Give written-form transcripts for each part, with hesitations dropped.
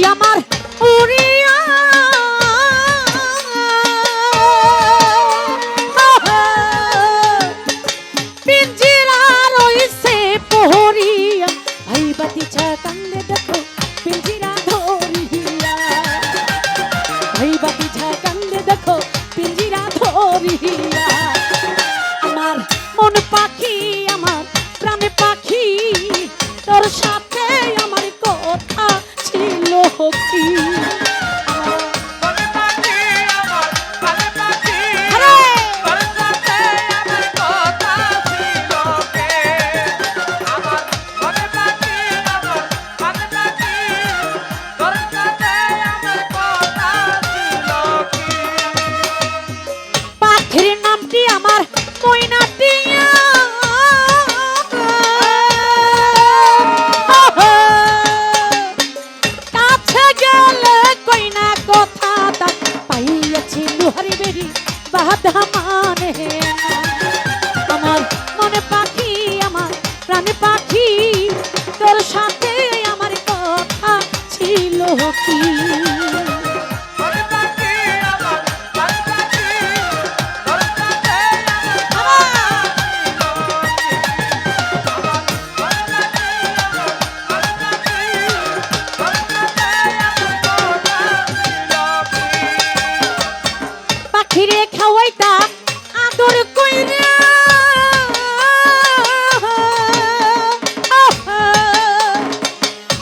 আমার উড়িয়া পিঞ্জিরা রইছে পহরিয়া ভাই বাতিছা কান্দে দেখো পিঞ্জিরা ধরিয়া ভাই বাতিছা কান্দে দেখো পিঞ্জিরা ধরিয়া আমার মন পাখি আমার প্রাণ পাখি তোর সাথে আমার কথা ছিল কি পাখির নামটি আমার ময়নাটিয়া কাছে গেলে কইনা কথা তা পাইয়াছি লোহারি বেরি বাধা মানে আমার মনে পাখি আমার প্রাণে পাখি তোর সাথে আমার কথা ছিল কি পাখিরে খাওয়াইতাম আদর কইরা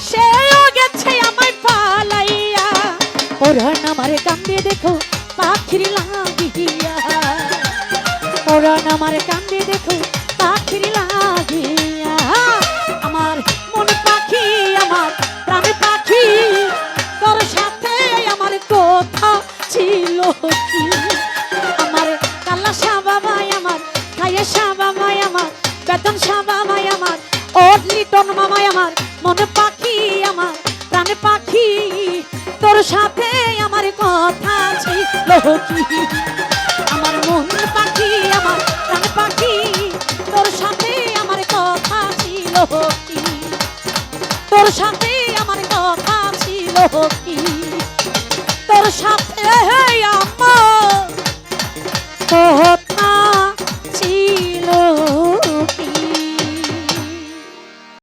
সেও গেছে আমায় পালাইয়া পরাণ আমার কান্দে দেখো পাখির লাগিয়া পরাণ আমার কান্দে দেখো পাখির লাগিয়া আমার মন পাখি আমার প্রাণ পাখি তোর সাথে আমার কথা ছিল কি আমার কালা সাবামাই আমার খাইয়ে সাবামাই আমার বেতন সাবামাই আমার লিটন মামাই আমার মন পাখি আমার প্রাণ পাখি তোর সাথে আমার কথা ছিল কি আমার মন পাখি আমার প্রাণ পাখি তোর সাথে আমার কথা ছিল কি তোর সাথে আমার কথা ছিল কি তোর সাথে আমার